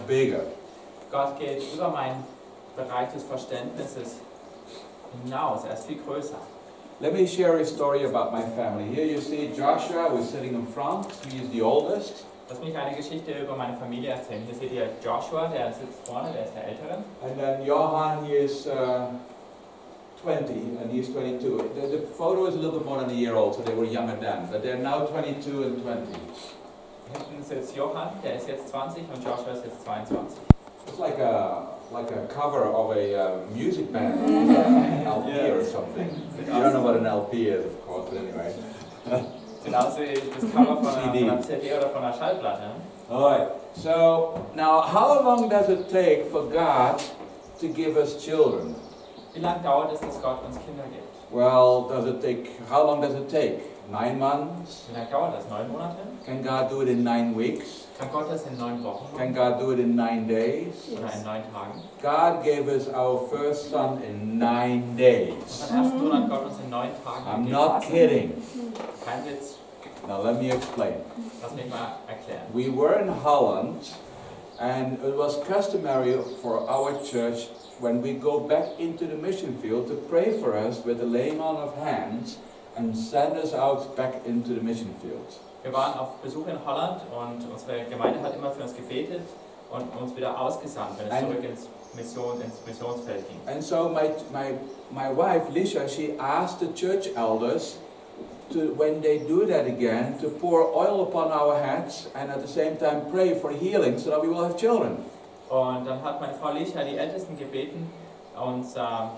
bigger. Gott geht über meinen Bereich des Verständnisses hinaus, er ist viel größer. Let me share a story about my family. Here you see Joshua, who's sitting in front. He is the oldest. Lass mich eine Geschichte über meine Familie erzählen. Hier seht ihr Joshua, der sitzt vorne, der ist der Ältere. And then Johan, he is 20 and he's 22. The photo is a little bit more than a year old, so they were younger then. But they're now 22 and 20. Hinten sitzt Johann, der ist jetzt 20 und Joshua ist jetzt 22. It's like a cover of a music band, an LP or something. You don't know what an LP is, of course, but anyway. Genauso wie das Cover von einer CD oder von einer Schallplatte. Alright, so now how long does it take for God to give us children? Wie lange dauert es, dass Gott uns Kinder gibt? Well, how long does it take? 9 months? Wie lange dauert das? 9 Monate? Can God do it in 9 weeks? Kann Gott das in 9 Wochen Can machen? God do it in 9 days? Oder in 9 Tagen? God gave us our first son in 9 days. Unseren ersten Sohn hat Gott uns in 9 Tagen I'm gegeben. not kidding. Kein Witz. Now let me explain. Lass mich mal erklären. We were in Holland, and it was customary for our church when we go back into the mission field to pray for us with the laying on of hands and send us out back into the mission field. Wir waren auf Besuch in Holland und unsere Gemeinde hat immer für uns gebetet und uns wieder ausgesandt, wenn es zurück ins Missionsfeld ging. And so my wife Lisha, she asked the church elders to, when they do that again, to pour oil upon our heads and at the same time pray for healing so that we will have children. Und dann hat meine Frau Lisha die Ältesten gebeten, uns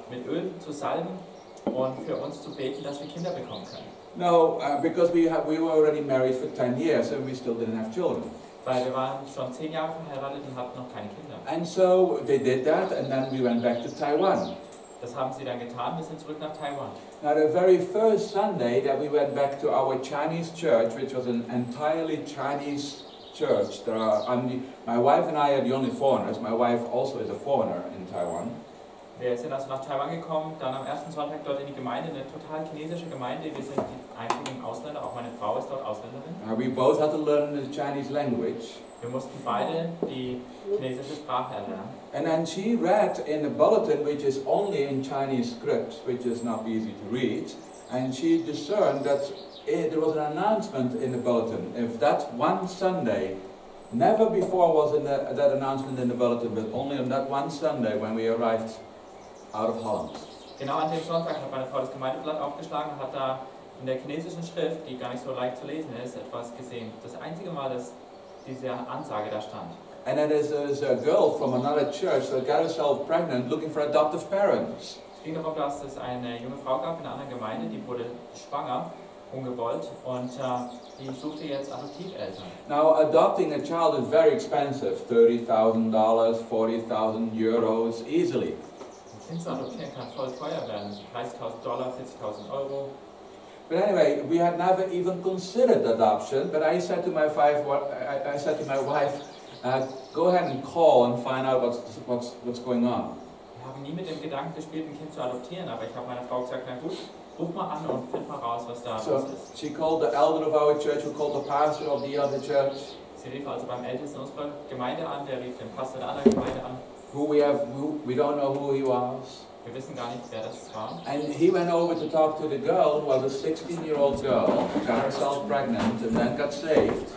mit Öl zu salben und für uns zu beten, dass wir Kinder bekommen können. No, because we were already married for 10 years and we still didn't have children. Weil wir waren schon 10 Jahre verheiratet und hatten noch keine Kinder. And so they did that, and then we went back to Taiwan. Das haben sie dann getan, wir sind zurück nach Taiwan. Now the very first Sunday that we went back to our Chinese church, which was an entirely Chinese church, my wife and I are the only foreigners. My wife also is a foreigner in Taiwan. Wir sind also nach Taiwan gekommen, dann am ersten Sonntag dort in die Gemeinde, eine total chinesische Gemeinde. Wir sind die einzigen Ausländer, auch meine Frau ist dort Ausländerin. We both had to learn the Chinese language. Wir mussten beide die chinesische Sprache erlernen. And then she read in the bulletin, which is only in Chinese script, which is not easy to read, and she discerned that there was an announcement in the bulletin. If that one Sunday, never before was that announcement in the bulletin, but only on that one Sunday when we arrived out of Holland. Genau an dem Sonntag hat meine Frau das Gemeindeblatt aufgeschlagen und hat da in der chinesischen Schrift, die gar nicht so leicht zu lesen ist, etwas gesehen. Das einzige Mal, dass diese Ansage da stand. And then there's a girl from another church that got herself pregnant looking for adoptive parents. Es ging darum, dass es eine junge Frau gab in einer anderen Gemeinde, die wurde schwanger, ungewollt, und die suchte jetzt Adoptiveltern. Now adopting a child is very expensive, $30,000, €40,000 easily. Ein Kind zu adoptieren kann voll teuer werden, $30.000, $40.000 Euro. But anyway, we had never even considered adoption. But I said to my wife, go ahead and call and find out what's going on. Wir haben nie mit dem Gedanken gespielt, ein Kind zu adoptieren, aber ich habe meiner Frau gesagt, na gut, ruf mal an und find mal raus, was da los ist. She called the elder of our church, who called the pastor of the other church. Sie rief also beim Ältesten unserer Gemeinde an, der rief den Pastor der anderen Gemeinde an. We don't know who he was. Wir wissen gar nicht, wer das war. And he went over to talk to the girl, who was a 16-year-old girl, got herself pregnant and then got saved.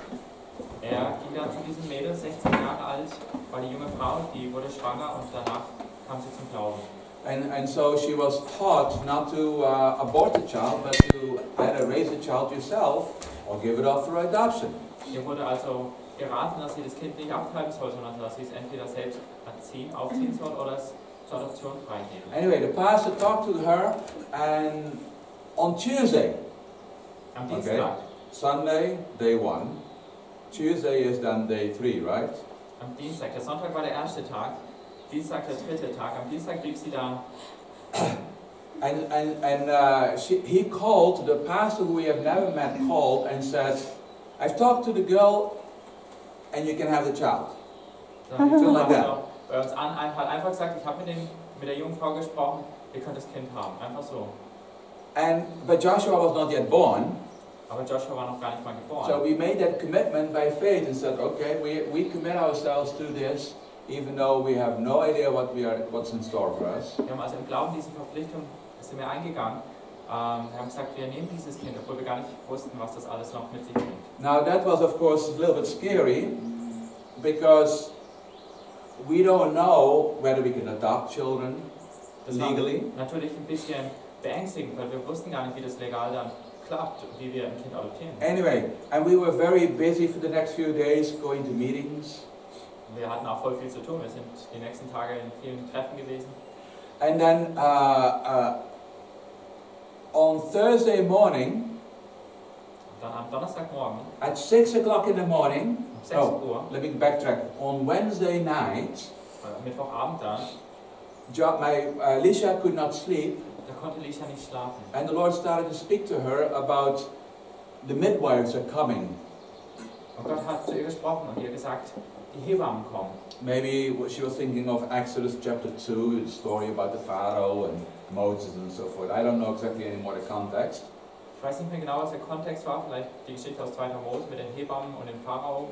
Er ging dann zu diesem Mädel, 16 Jahre alt, war die junge Frau, die wurde schwanger und danach kam sie zum Glauben. And so she was taught not to abort the child, but to either raise the child yourself or give it up for adoption. Ihr wurde also geraten, dass sie das Kind nicht abtreiben soll, sondern dass sie es entweder selbst aufziehen soll oder es zur Adoption freigeben. Anyway, the pastor talked to her, and on Tuesday, Am Dienstag, Sunday, day 1, Tuesday is then day 3, right? Am Dienstag, der Sonntag war der erste Tag, Dienstag der dritte Tag. Am Dienstag rief sie da. He called, the pastor who we have never met called and said, I've talked to the girl and you can have the child. Something like that. Bei uns hat einfach gesagt, ich habe mit der jungen Frau gesprochen, ihr könnt das Kind haben. Einfach so. But Joshua was not yet born. Aber Joshua war noch gar nicht mal geboren. So we made that commitment by faith and said, okay, we commit ourselves to this, even though we have no idea what's in store for us. Wir haben also im Glauben diese Verpflichtung sind wir eingegangen. Wir haben gesagt, wir nehmen dieses Kind, obwohl wir gar nicht wussten, was das alles noch mit sich bringt. Now that was of course a little bit scary, because we don't know whether we can adopt children legally. Das war natürlich ein bisschen beängstigend, weil wir wussten gar nicht, wie das legal dann klappt, wie wir ein Kind adoptieren. Anyway, and we were very busy for the next few days going to meetings. Wir hatten auch voll viel zu tun. Wir sind die nächsten Tage in vielen Treffen gewesen. And then on Thursday morning, Dann am Donnerstagmorgen at 6 o'clock in the morning, um 6 Uhr, let me backtrack, on Wednesday night, Mittwochabend dann, Lisha could not sleep, da konnte Lisha nicht schlafen. and the Lord started to speak to her about the midwives are coming. Und Gott hat zu ihr gesprochen und ihr gesagt, die Hebammen kommen. Maybe she was thinking of Exodus chapter 2, the story about the Pharaoh and Moses and so forth. I don't know exactly anymore the context. Ich weiß nicht mehr genau, was der Kontext war, vielleicht die Geschichte aus 2. Mose mit den Hebammen und dem Pharao.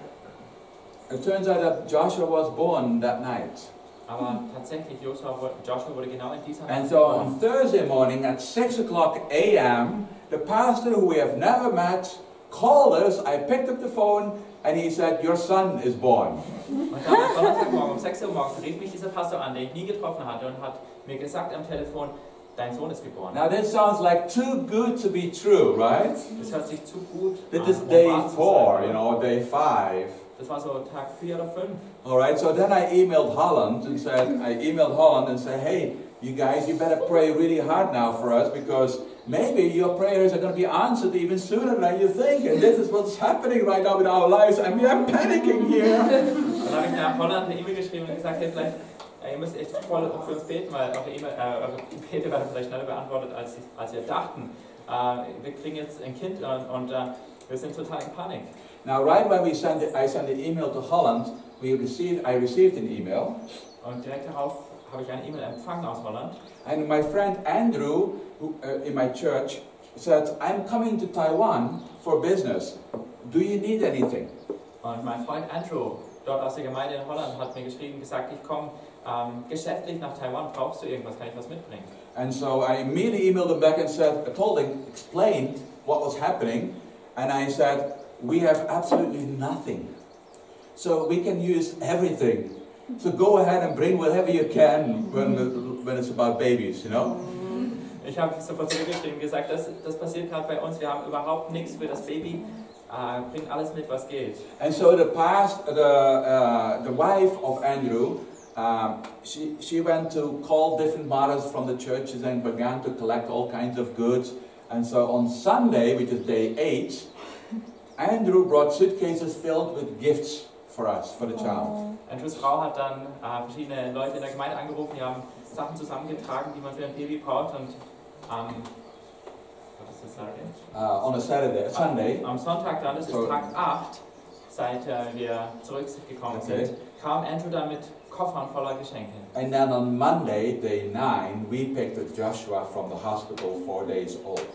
It turns out that Joshua was born that night. Aber tatsächlich, Joshua wurde genau in dieser Nacht And so geboren. on Thursday morning at 6 o'clock a.m., the pastor who we have never met called us. I picked up the phone and he said, your son is born. Und dann am Donnerstagmorgen um 6 Uhr morgens rief mich dieser Pastor an, den ich nie getroffen hatte, und hat mir gesagt am Telefon, dein Sohn ist geboren. Now this sounds like too good to be true, right? Das hört sich zu gut This an, is um day wahr zu 4, sein. you know, day 5. Das war so Tag 4 oder 5. Alright, so then I emailed Holland and said, hey, you guys, you better pray really hard now for us, because maybe your prayers are going to be answered even sooner than you think, and this is what's happening right now in our lives, and we are panicking here. Dann habe ich nach Holland eine E-Mail geschrieben und gesagt, hey, vielleicht, ihr müsst echt voll für uns beten, weil eure Gebete werden vielleicht schneller beantwortet, als ihr dachten. Wir kriegen jetzt ein Kind und wir sind total in Panik. Now, right when I sent the email to Holland, I received an email. Und direkt darauf habe ich eine E-Mail empfangen aus Holland. And my friend Andrew, who, in my church, said, I'm coming to Taiwan for business. Do you need anything? Und mein Freund Andrew, dort aus der Gemeinde in Holland, hat mir geschrieben, gesagt, ich komme geschäftlich nach Taiwan, brauchst du irgendwas, kann ich was mitbringen? And so I immediately emailed him back and explained what was happening, and I said, we have absolutely nothing. So we can use everything. So go ahead and bring whatever you can when it's about babies, you know? Ich habe sofort zurückgeschrieben und gesagt, das passiert gerade bei uns, wir haben überhaupt nichts für das Baby, bring alles mit, was geht. And so the wife of Andrew, she went to call different mothers from the churches and began to collect all kinds of goods. And so on Sunday, which is day 8, Andrew brought suitcases filled with gifts for us, for the child. Andrews Frau hat dann verschiedene Leute in der Gemeinde angerufen, die haben Sachen zusammengetragen, die man für ein Baby braucht, und On a Sunday. Am Sonntag dann, das ist Tag 8, seit wir zurückgekommen sind, kam Andrew dann mit Koffern voller Geschenke. And then on Monday, day 9, we picked up Joshua from the hospital, 4 days old.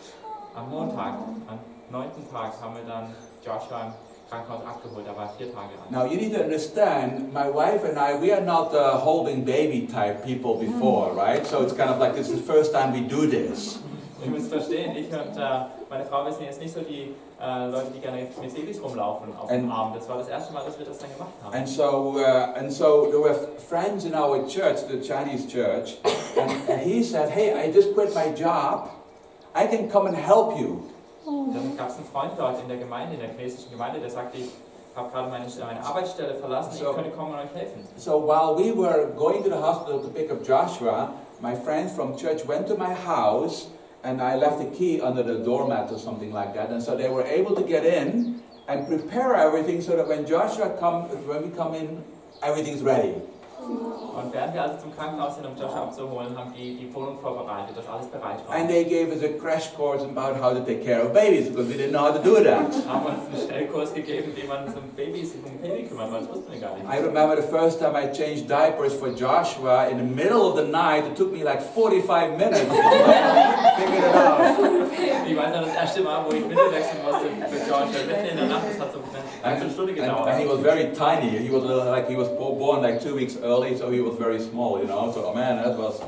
Am Montag, am 9. Tag, haben wir dann Joshua im Krankenhaus abgeholt, er war 4 Tage alt. Now you need to understand, my wife and I, we are not holding baby type people before, right? So it's kind of like, this is the first time we do this. Ihr müsst verstehen, ich und meine Frau, wir sind jetzt nicht so die Leute, die gerne mit Babys rumlaufen auf dem Arm. Das war das erste Mal, dass wir das dann gemacht haben. And so there were friends in our church, the Chinese church, and he said, hey, I just quit my job, I can come and help you. Dann gab es einen Freund dort in der Gemeinde, in der chinesischen Gemeinde, der sagte, ich habe gerade meine Arbeitsstelle verlassen, ich könnte kommen und euch helfen. So while we were going to the hospital to pick up Joshua, my friends from church went to my house, and I left the key under the doormat or something like that, and so they were able to get in and prepare everything so that when we come in, everything's ready. Und während wir also zum Krankenhaus sind, um Joshua abzuholen, haben die Wohnung vorbereitet, dass alles bereit war. And they gave us a crash course about how to take care of babies, because we didn't know how to do that. Haben uns einen Schnellkurs gegeben, wie man sich um Baby kümmert, weil das wussten wir gar nicht. I remember the first time I changed diapers for Joshua in the middle of the night. It took me like 45 minutes to figure it out. Ich weiß noch, das erste Mal, wo ich Windel wechseln musste für Joshua, mitten in der Nacht, das hat so eine Stunde gedauert. And he was very tiny. He was like he was born like 2 weeks early, so he was very small, you know. So man, that was.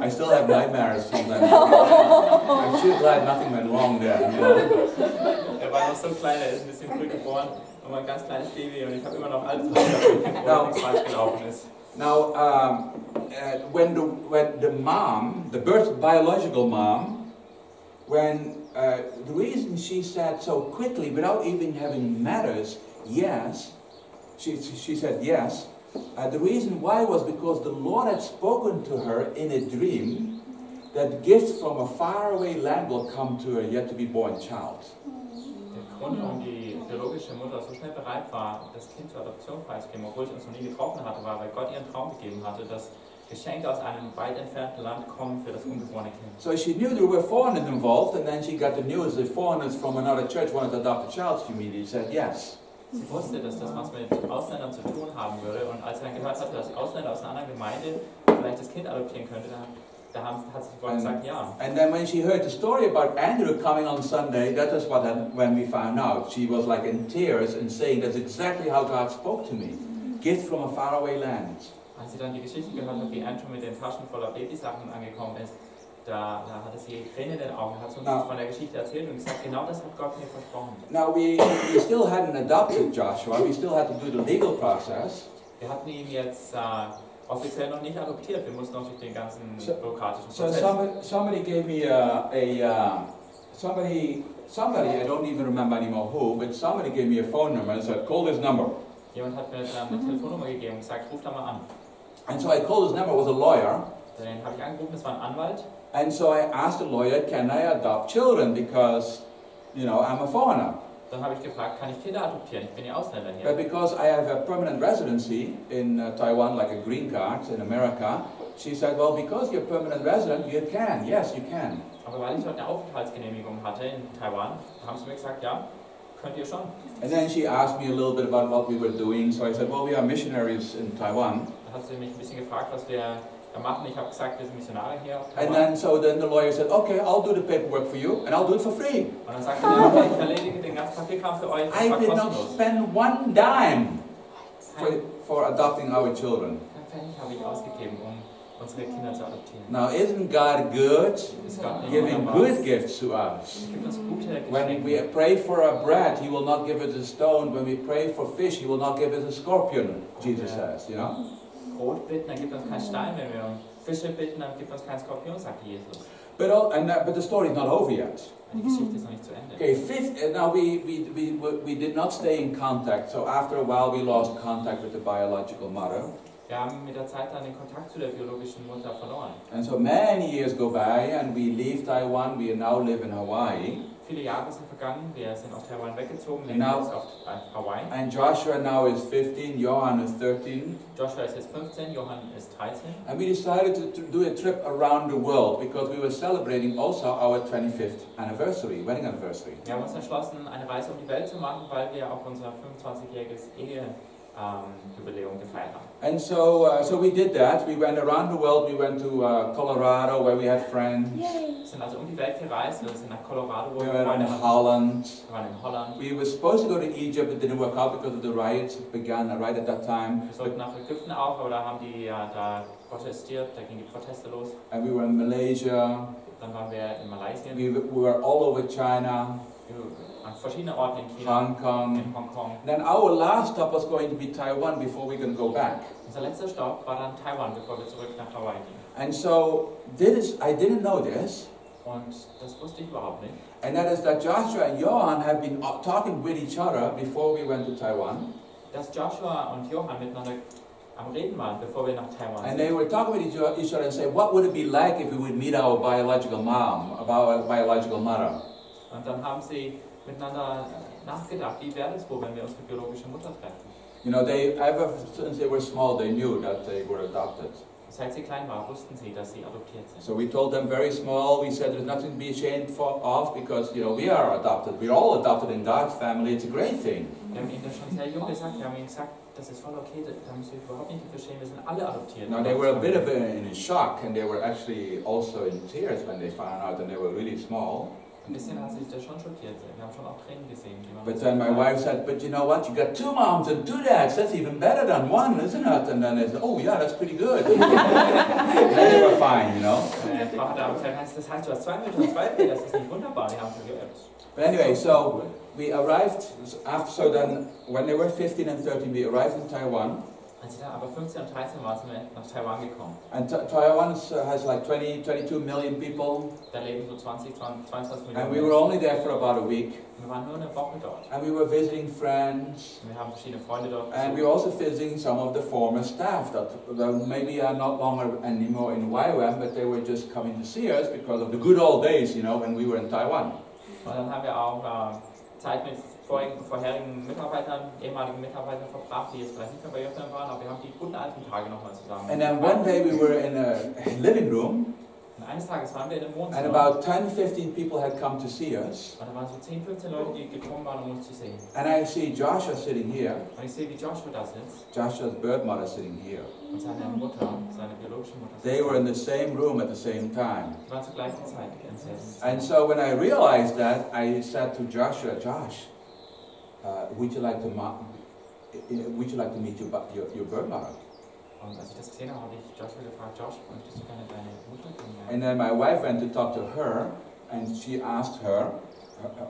I still have nightmares sometimes. I'm sure glad nothing went wrong there. You know? War noch so klein, ist ein bisschen früh geboren, und war ein ganz kleines Baby, und ich habe immer noch alles, wo nichts falsch gelaufen ist. Now, when the mom, the biological mom, when the reason she said so quickly, without even having matters, yes, she said yes. The reason why was because the Lord had spoken to her in a dream that gifts from a faraway land will come to her yet to be born child. Der Grund, warum die biologische Mutter so schnell bereit war, das Kind zur Adoption freizugeben, obwohl sie uns noch nie getroffen hatte, war, weil Gott ihren Traum gegeben hatte, dass Geschenke aus einem weit entfernten Land kommen für das ungeborene Kind. So she knew there were foreigners involved, and then she got the news that foreigners from another church wanted to adopt a child. She immediately said yes. Sie wusste, dass das was mit Ausländern zu tun haben würde, und als sie dann gehört hatte, dass Ausländer aus einer anderen Gemeinde vielleicht das Kind adoptieren könnte, hat sie sofort gesagt ja. And then when she heard the story about Andrew coming on Sunday, that is when we found out. She was like in tears and saying, that's exactly how God spoke to me. Gift from a faraway land. Als sie dann die Geschichte gehört hat, wie Andrew mit den Taschen voller Babysachen angekommen ist, da hatte sie Tränen in den Augen, hat uns von der Geschichte erzählt und gesagt, genau das hat Gott mir versprochen. Now we still hadn't adopted Joshua, we still had to do the legal process. Wir hatten ihn jetzt offiziell noch nicht adoptiert, wir mussten noch durch den ganzen bürokratischen Prozess. So somebody gave me somebody, I don't even remember anymore who, but somebody gave me a phone number and said, call this number. Jemand hat mir eine Telefonnummer gegeben und gesagt, ruf da mal an. And so I called this number, it was a lawyer. Dann habe ich angerufen, das war ein Anwalt. And so I asked the lawyer, can I adopt children, because, you know, I'm a foreigner. Dann habe ich gefragt, kann ich Kinder adoptieren? Ich bin ja Ausländer hier. But because I have a permanent residency in Taiwan, like a green card in America, she said, well, because you're a permanent resident, you can. Yes, you can. Aber weil ich dort eine Aufenthaltsgenehmigung hatte in Taiwan, haben sie mir gesagt, ja, könnt ihr schon. And then she asked me a little bit about what we were doing. So I said, well, we are missionaries in Taiwan. Dann hat sie mich ein bisschen gefragt, was wir machen. Ich habe gesagt, wir sind Missionare hier auf And Taiwan. then the lawyer said, okay, I'll do the paperwork for you, and I'll do it for free. Und dann sagte er, okay, ich erledige den ganzen Papierkram für euch. I did not spend one dime for adopting our children. Kein Pfennig habe ich ausgegeben, um unsere Kinder zu adoptieren. Now, isn't God good, giving good gifts to us? Gibt uns gute When we pray for a bread, He will not give us a stone. When we pray for fish, He will not give us a scorpion, Jesus says, you know? Brot bitten, dann gibt uns keinen Stein. Wenn wir um Fische bitten, dann gibt uns keinen Skorpion, sagt Jesus. But the story is not over yet. Die Geschichte ist noch nicht zu Ende. Okay, now we did not stay in contact. So after a while, we lost contact with the biological mother. Wir haben mit der Zeit dann den Kontakt zu der biologischen Mutter verloren. And so many years go by, and we leave Taiwan. We now live in Hawaii. Viele Jahre sind vergangen, wir sind aus Taiwan weggezogen, leben jetzt auf Hawaii. And Joshua now is 15, Johan is 13. Joshua ist jetzt 15, Johann ist 13. And we decided to do a trip around the world because we were celebrating also our 25th anniversary, wedding anniversary. Wir haben uns entschlossen, eine Reise um die Welt zu machen, weil wir auch unser 25-jähriges Jubiläum gefeiert haben. And so we did that. We went around the world. We went to Colorado, where we had friends. Wir sind also um die Welt gereist. Wir sind nach Colorado, wo we wir went Freunde to hatten. Holland. Wir waren in Holland. We were supposed to go to Egypt. It didn't work out because of the riots began right at that time. Wir sollten nach Ägypten auch, aber da haben die da protestiert. Da gingen die Proteste los. And we were in Malaysia. Dann waren wir in Malaysia. We were all over China. An verschiedenen Orten in China, Hong Kong. in Hongkong. Then our last stop was going to be Taiwan before we could go back. Unser letzter Stopp war dann Taiwan, bevor wir zurück nach Hawaii gingen. And so I didn't know this. Und das wusste ich überhaupt nicht. And that is that Joshua and Johan have been talking with each other before we went to Taiwan. Dass Joshua und Johann miteinander am Reden waren, bevor wir nach Taiwan And sind. they were talking with each other and say, what would it be like if we would meet our biological mom, our biological mother? Und dann haben sie miteinander nachgedacht, wie wäre es wohl, wenn wir unsere biologische Mutter treffen. You know, ever since they were small, they knew that they were adopted. Seit sie klein war, wussten sie, dass sie adoptiert sind. So we told them very small, we said there's nothing to be ashamed of because, you know, we are adopted. We're all adopted in God's family. It's a great thing. Wir haben ihnen das schon sehr jung gesagt. Wir haben ihnen gesagt, das ist voll okay, da müssen wir überhaupt nicht dafür schämen, wir sind alle adoptiert. Now they were a bit of in shock, and they were actually also in tears when they found out, and they were really small. Ein bisschen hat sich das schon schockiert. Wir haben schon auch Tränen gesehen. But then my wife said, but you know what, you got 2 moms and 2 dads, that's even better than 1, isn't it? And then they said, oh yeah, that's pretty good. And then they were fine, you know. Frau hat aber gesagt, das heißt, du hast 2 Mütter und 2 Väter, das ist nicht wunderbar. Die haben gesagt, But anyway, so we arrived, so then when they were 15 and 13, we arrived in Taiwan. Als sie dann aber 15 und 13 waren, sind wir nach Taiwan gekommen. And Taiwan has like 22 million people. Da leben so 22 Millionen. And we were only there for about a week. Wir waren nur eine Woche dort. And we were visiting friends. Wir haben verschiedene Freunde dort besucht. And we were also visiting some of the former staff that maybe are not longer anymore in YWAM, but they were just coming to see us because of the good old days, you know, when we were in Taiwan. Und dann haben wir auch Zeit mit vorherigen Mitarbeitern, ehemaligen Mitarbeitern verbracht, die jetzt vielleicht nicht mehr bei JFM waren, aber wir haben die guten alten Tage nochmal zusammen. And then one day we were in a living room. Und eines Tages waren wir in einem Wohnzimmer. And about 10, 15 people had come to see us. Und da waren so 10, 15 Leute, die gekommen waren, um uns zu sehen. And I see Joshua sitting here. Und ich sehe, wie Joshua da sitzt. Joshua's birth mother sitting here. Und seine Mutter, seine biologische Mutter. They were in the same room at the same time. Die waren zur gleichen Zeit im selben Zimmer. And so when I realized that, I said to Joshua, Josh, would you like to meet your birth mother? Und als ich das gesehen habe, habe ich Joshua gefragt, Josh, möchtest du gerne deine Mutter kennenlernen? And then my wife went to talk to her, and she asked her,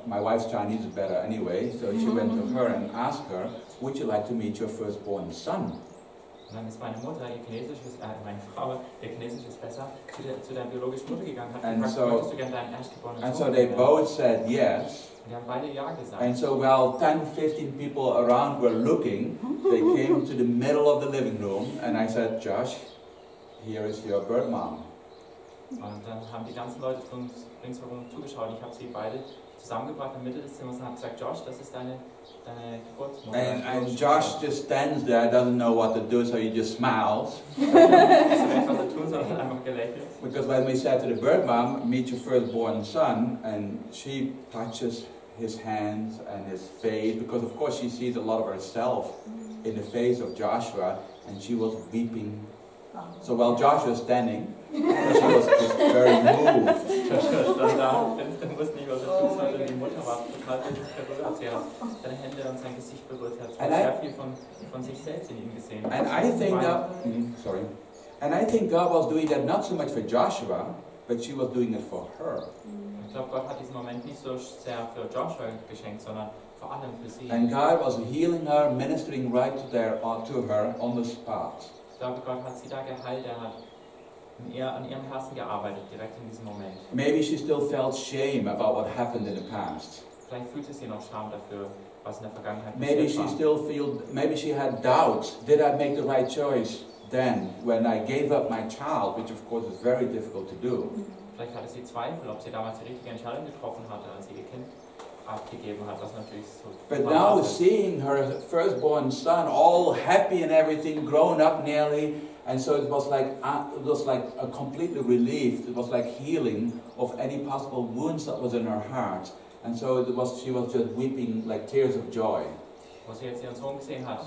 my wife's Chinese is better anyway, so she went to her and asked her, would you like to meet your firstborn son? Und dann ist meine Mutter, meine Frau, ihr Chinesisch ist besser, zu der biologischen Mutter gegangen und hat gefragt, möchtest du gerne deinen erstgeborenen Sohn? And so they both said yes. Und die haben beide ja gesagt. And so while 10, 15 people around were looking, they came to the middle of the living room, and I said, Josh, here is your birth mom. Und dann haben die ganzen Leute ringsherum zugeschaut. Ich habe sie beide zusammengebracht in der Mitte des Zimmers und habe gesagt, Josh, das ist deine Geburtsmutter. And Josh just stands there, doesn't know what to do, so he just smiles. Because when we said to the birth mom, meet your firstborn son, and she touches his hands and his face, because of course she sees a lot of herself in the face of Joshua, and she was weeping. So while Joshua was standing, she was just very moved. Joshua stand da, wusste nicht, was er tun sollte. Die Mutter war total berührt. Sie hat seine Hände und sein Gesicht berührt. Sie hat sehr viel von sich selbst in ihm gesehen. And I think that, and I think God was doing that not so much for Joshua, but she was doing it for her. Ich glaube, Gott hat diesen Moment nicht so sehr für Joshua geschenkt, sondern vor allem für sie. And God was healing her, ministering right to her on the spot. Ich glaube, Gott hat sie da geheilt, er hat an ihrem Herzen gearbeitet, direkt in diesem Moment. Maybe she still felt shame about what happened in the past. Vielleicht fühlte sie noch Scham dafür, was in der Vergangenheit passiert war. Maybe she had doubts. Did I make the right choice then, when I gave up my child, which of course is very difficult to do. Vielleicht hatte sie Zweifel, ob sie damals die richtige Entscheidung getroffen hatte, als sie ihr Kind abgegeben hat, was natürlich so. But now seeing her firstborn son all happy and everything, grown up nearly, and so it was like a completely relief. It was like healing of any possible wounds that was in her heart, and so she was just weeping like tears of joy. Was sie jetzt ihren Sohn gesehen hat,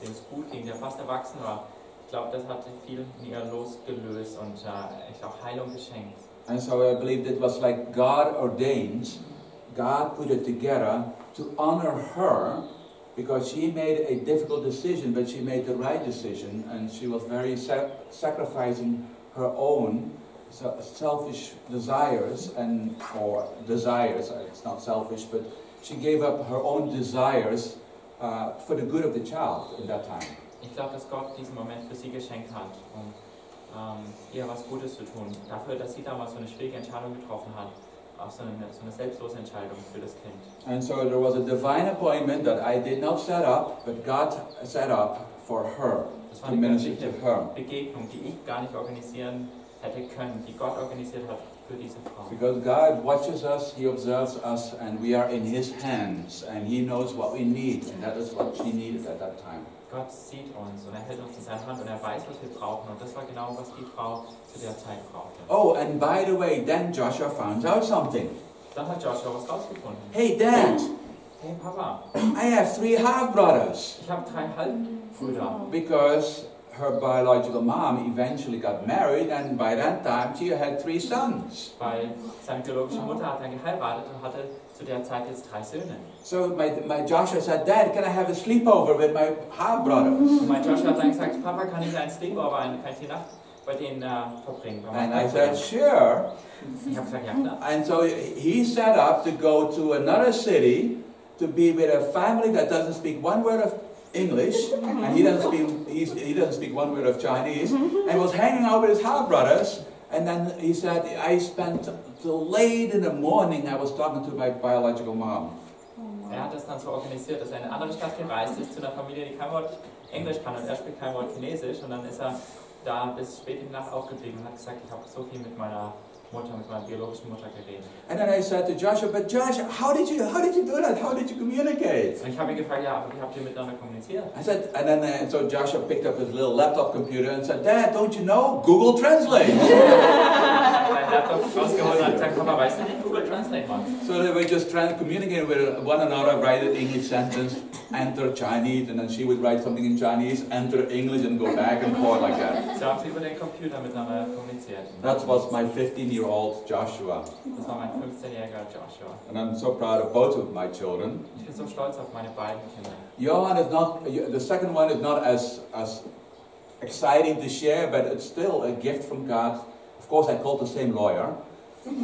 dem es gut ging, der fast erwachsen war, ich glaube, das hat viel in ihr losgelöst und echt auch Heilung geschenkt. And so I believe it was like God ordains. God put it together to honor her, because she made a difficult decision, but she made the right decision, and she was very sacrificing her own selfish desires, it's not selfish, but she gave up her own desires for the good of the child in that time. Ich glaube, dass Gott diesen Moment für sie geschenkt hat, um ihr was Gutes zu tun. Dafür, dass sie damals so eine schwierige Entscheidung getroffen hat. Auch so eine selbstlose Entscheidung für das Kind. And so there was a divine appointment that I did not set up, but God set up for her, to minister to her. Begegnung, die ich gar nicht organisieren hätte können, die Gott organisiert hat für diese Frau. Because God watches us, He observes us, and we are in His hands, and He knows what we need, and that is what she needed at that time. Gott sieht uns und er hält uns in seiner Hand und er weiß, was wir brauchen. Und das war genau, was die Frau zu der Zeit brauchte. Oh, and by the way, then Joshua found out something. Dann hat Joshua was rausgefunden. Hey, Dad, Hey Papa, I have 3 half-brothers. ich habe 3 Halbbrüder. Because her biological mom eventually got married, and by that time she had 3 sons. Weil seine biologische Mutter hat dann geheiratet und hatte zu der Zeit jetzt 3 Söhne. So my Joshua said, Dad, can I have a sleepover with my half-brothers? Und mein Joshua hat dann gesagt, Papa, kann ich einen Sleepover, kann ich die Nacht bei denen verbringen? And I said, sure. Ich habe gesagt, ja klar. And so he set up to go to another city to be with a family that doesn't speak one word of English, and he doesn't speak one word of Chinese, and was hanging out with his half-brothers. And then he said, I spent till late in the morning, I was talking to my biological mom. Hat das dann so organisiert, dass er in eine andere Stadt gereist ist, zu einer Familie, die kein Wort Englisch kann und er spricht kein Wort Chinesisch. Und dann ist er da bis spät in die Nacht aufgeblieben und hat gesagt, ich habe so viel mit meiner Mutter, mit meiner biologischen Mutter geredet. And then I said to Joshua, but Josh, how did you do that? How did you communicate? Und ich habe ihn gefragt, ja, aber wie habt ihr miteinander kommuniziert? I said, and then so Joshua picked up his little laptop computer and said, Dad, don't you know? Google Translate. Mein Laptop rausgeholt und hat gesagt, Papa, weißt du nicht, Google Translate macht? So they were just trying to communicate with one another, write an English sentence, enter Chinese, and then she would write something in Chinese, enter English, and go back and forth like that. So haben sie über den Computer miteinander kommuniziert. That was my 15-year-old Joshua. Das war mein 15-jähriger Joshua. And I'm so proud of both of my children. Ich bin so stolz auf meine beiden Kinder. Johan is not, the second one is not as exciting to share, but it's still a gift from God. Of course, I called the same lawyer.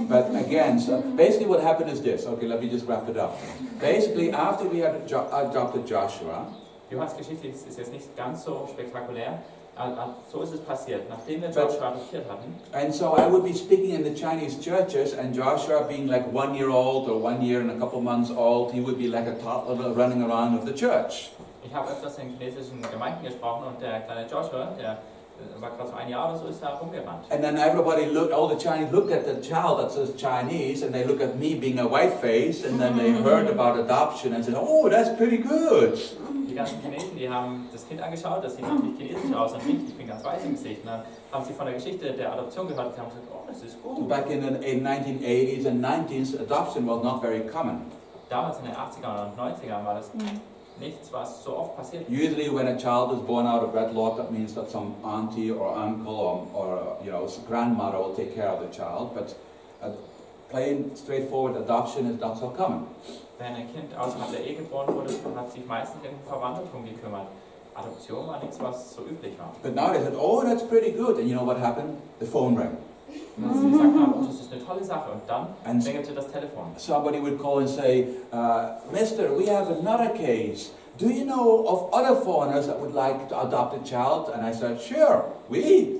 But again, so basically what happened is this. Okay, let me just wrap it up. Basically, after we had adopted Joshua, Johans Geschichte ist jetzt nicht ganz so spektakulär. So ist es passiert, nachdem wir Joshua adoptiert hatten. And so I would be speaking in the Chinese churches, and Joshua being like 1 year old or 1 year and a couple months old, he would be like a toddler running around of the church. Ich habe öfters in chinesischen Gemeinden gesprochen und der kleine Joshua, der war gerade so 1 Jahr oder so, ist da rumgerannt. And then everybody looked, all the Chinese looked at the child that says Chinese, and they look at me being a white face, and then they heard about adoption and said, oh, that's pretty good. Die ganzen Chinesen, die haben das Kind angeschaut, das sieht natürlich chinesisch aus und ich bin ganz weiß im Gesicht. Und dann haben sie von der Geschichte der Adoption gehört und haben gesagt, oh, das ist gut. Back in the 1980s and 90s, adoption was not very common. Damals in den 80ern und 90ern war das nichts, was so oft passiert. Usually when a child is born out of wedlock, that means that some auntie or uncle or you know, grandmother will take care of the child, but plain straightforward adoption is not so common. Wenn ein Kind außerhalb der Ehe geboren wurde, hat sich meistens um Verwandte drum gekümmert. Adoption war nichts, was so üblich war. But now they said, oh, that's pretty good. And you know what happened? The phone rang. Und sie gesagt haben, oh, das ist eine tolle Sache. Und dann klingelte das Telefon. Somebody would call and say, Mister, we have another case. Do you know of other foreigners that would like to adopt a child? And I said, sure, we.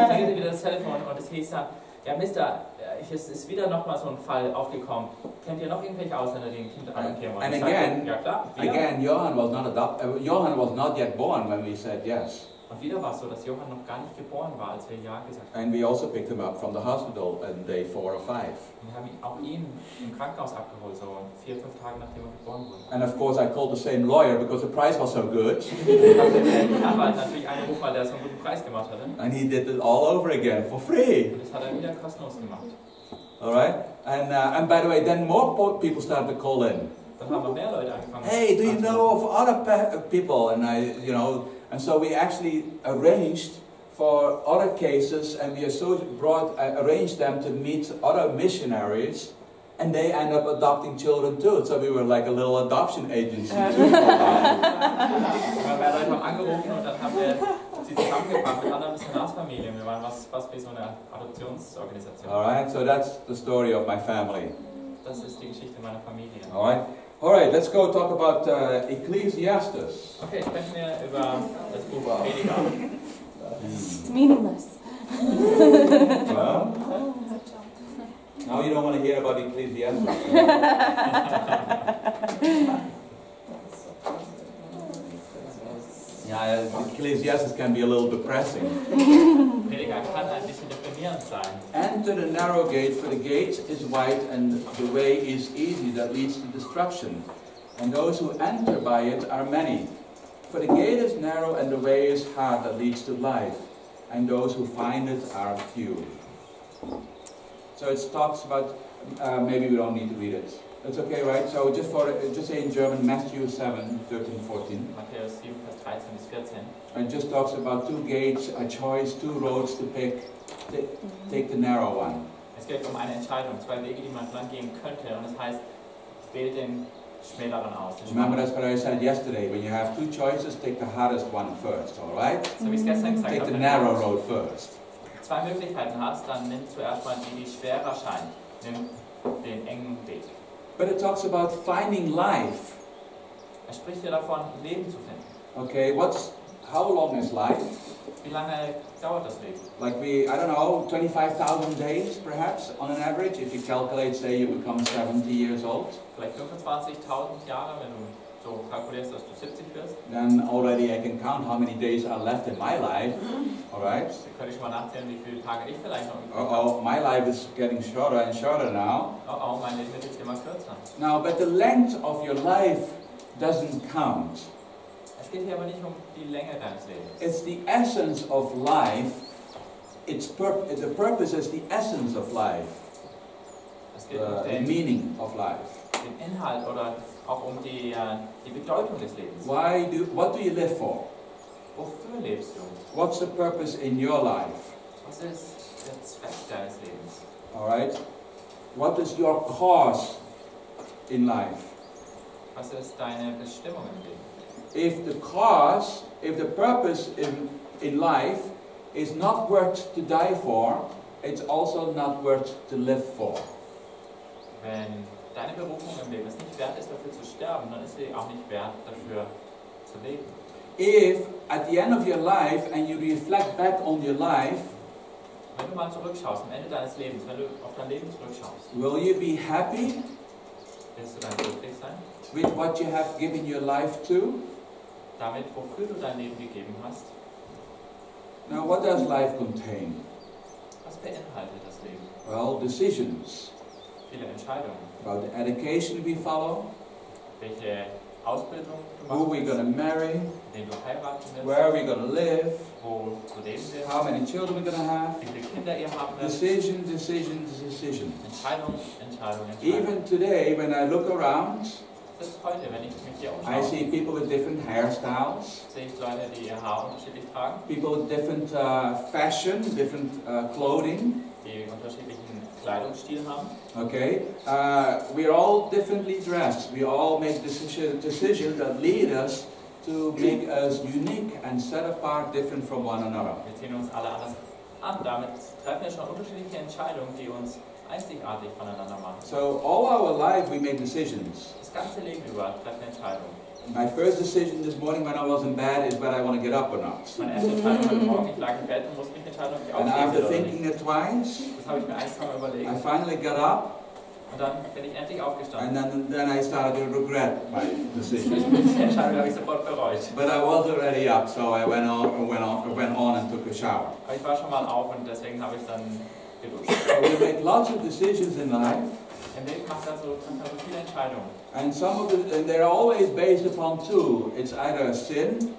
Klingelte wieder das Telefon und es hieß dann, ja, Mister, es ist wieder nochmal so ein Fall aufgekommen. Kennt ihr noch irgendwelche Ausländer, die ein Kind adoptieren wollen? And again, ja, klar, again, Johan was not yet born when we said yes. Und wieder war es so, dass Johann noch gar nicht geboren war, als wir ja gesagt haben. And we also picked him up from the hospital on day 4 or 5. Wir haben auch ihn im Krankenhaus abgeholt, so 4, 5 Tage nachdem er geboren wurde. And of course I called the same lawyer because the price was so good. Ich habe den Anwalt natürlich angerufen, weil der so einen guten Preis gemacht hatte. And he did it all over again for free. Und das hat er wieder kostenlos gemacht. All right? And by the way, then more people started to call in. Dann haben wir mehr Leute angefangen. Hey, do you know of other people? And and so we actually arranged for other cases, and we arranged them to meet other missionaries, and they end up adopting children too. So we were like a little adoption agency too. Mehr Leute haben angerufen und dann haben wir sie zusammengebracht mit anderen Missionarsfamilien. Wir waren was wie so eine Adoptionsorganisation. All right, so that's the story of my family. Das ist die Geschichte meiner Familie. All right, let's go talk about Ecclesiastes. Okay, sprechen wir über das Buch Prediger. It's meaningless. Well, now you don't want to hear about Ecclesiastes. Yeah, Ecclesiastes can be a little depressing. Prediger kann ein bisschen deprimierend sein. Enter the narrow gate, for the gate is wide and the way is easy that leads to destruction. And those who enter by it are many. For the gate is narrow and the way is hard that leads to life, and those who find it are few. So it talks about, maybe we don't need to read it. It's okay, right? So just say in German, Matthew 7, 13, 14. Matthäus 7, Vers 13 bis 14. It just talks about two gates, a choice, two roads to pick. Take the narrow one. Es geht eine Entscheidung, zwei Wege, die man lang gehen könnte, und es heißt, wählt den schmäleren aus. Remember that's what I said yesterday. When you have two choices, take the hardest one first, all right? So wie ich es gestern gesagt Take habe, the narrow road first. Zwei Möglichkeiten hast, dann nimm zuerst mal die, die schwerer scheint. Nimm den engen Weg. But it talks about finding life. Spricht hier davon, Leben zu finden. Okay, how long is life? Wie lange dauert das Leben? Like I don't know, 25,000 days perhaps on an average. If you calculate, say you become 70 years old. Vielleicht 25.000 Jahre, wenn du so kalkulierst, dass du 70 wirst. Then already I can count how many days are left in my life. All right. Dann könnte ich mal nachzählen, wie viele Tage ich vielleicht noch übrig habe. Oh, my life is getting shorter and shorter now. Oh, mein Leben wird jetzt immer kürzer. Now, but the length of your life doesn't count. Es geht hier aber nicht um die Länge deines Lebens. It's the essence of life. The purpose is the essence of life. Es geht um The meaning of life. den Inhalt oder auch um die Bedeutung des Lebens. What do you live for? Wofür lebst du? What's the purpose in your life? Was ist der Zweck deines Lebens? All right. What is your cause in life? Was ist deine Bestimmung im Leben? If the purpose in life is not worth to die for, it's also not worth to live for. Wenn deine Berufung im Leben es nicht wert ist, dafür zu sterben, dann ist sie auch nicht wert, dafür zu leben. If at the end of your life and you reflect back on your life, wenn du mal zurückschaust, am Ende deines Lebens, wenn du auf dein Leben zurückschaust, will you be happy wirst du dann glücklich sein? with what you have given your life to? Damit, wofür du dein Leben gegeben hast? Now, what does life contain? Was beinhaltet das Leben? Well, decisions Viele Entscheidungen. about the education we follow, Welche Ausbildung du who we're going to marry, wen du heiraten willst, where we're going to live, wo du leben wirst, how many children we're going to have. wie viele Kinder ihr haben werdet. Decision. Entscheidung. Even today, when I look around, Bis heute, wenn ich mich hier I umschaue, see people with different hairstyles, sehe ich Leute, die ihr Haar unterschiedlich tragen, people with different fashion, different clothing. die unterschiedlichen Kleidungsstil haben. Okay, we're all differently dressed. We all make decisions that lead us to make us unique and set apart, different from one another. Wir ziehen uns alle anders an. Damit treffen wir schon unterschiedliche Entscheidungen, die uns einzigartig voneinander machen. So all our life we make decisions. Das ganze Leben über treffen wir Entscheidungen. My first decision this morning when I was in bed is whether I want to get up or not. Meine erste Entscheidung heute Morgen, ich lag im Bett und musste mich entscheiden, ob ich And aufstehen after will oder thinking nicht. it twice, Das habe ich mir ein, zweimal überlegt. I finally got up, Und dann bin ich endlich aufgestanden. and then I started to regret my decision. Die Entscheidung habe ich sofort bereut. But I was already up, so I went on and took a shower. Aber ich war schon mal auf und deswegen habe ich dann geduscht. So we make lots of decisions in life, Im Leben macht man so viele Entscheidungen. and they're always based upon two. It's either sin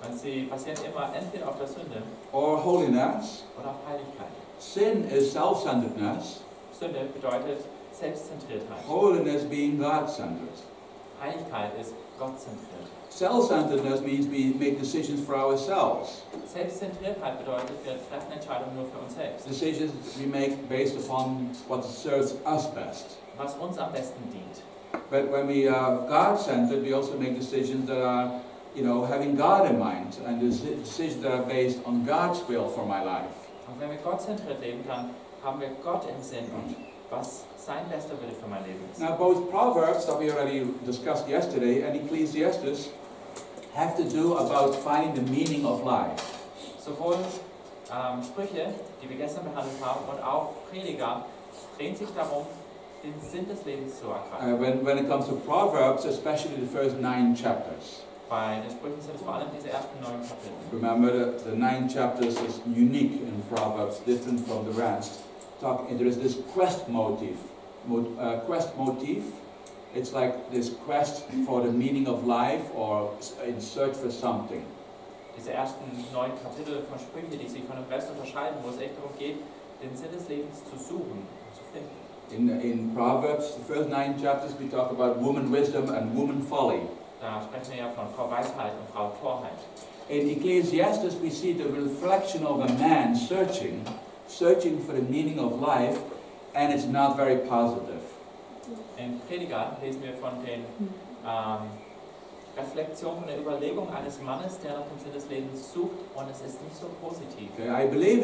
Und sie basieren immer entweder auf der Sünde or holiness. oder auf Heiligkeit. Sin is self-centeredness, Sünde bedeutet Selbstzentriertheit. holiness being God-centered. Heiligkeit ist gottzentriert. Self-centeredness means we make decisions for ourselves. Selbstzentriertheit bedeutet, wir treffen Entscheidungen nur für uns selbst. Decisions we make based upon what serves us best. Was uns am besten dient. But when we are God-centered, we also make decisions that are, having God in mind, and decisions that are based on God's will for my life. Und wenn wir gottzentriert leben, dann haben wir Gott im Sinn und was sein bester Wille für mein Leben ist. Now, both Proverbs that we already discussed yesterday and Ecclesiastes have to do about finding the meaning of life. Sowohl Sprüche, die wir gestern behandelt haben, und auch Prediger drehen sich darum, den Sinn des Lebens zu ergreifen. When it comes to Proverbs, especially the first 9 chapters. Bei den Sprüchen sind es vor allem diese ersten 9 Kapitel. Remember, the 9 chapters is unique in Proverbs, different from the rest. There is this quest motif, It's like this quest for the meaning of life or in search for something. Diese ersten 9 Kapitel von Sprüche, die sich von dem Rest unterscheiden, wo es echt darum geht, den Sinn des Lebens zu suchen und zu finden. In Proverbs, the first 9 chapters, we talk about woman wisdom and woman folly. Da sprechen wir ja von Frau Weisheit und Frau Torheit. In Ecclesiastes, we see the reflection of a man searching for the meaning of life, and it's not very positive. In Prediger lesen wir von den Reflexionen, der Überlegung eines Mannes, der nach dem Sinn des Lebens sucht, und es ist nicht so positiv. Okay, I believe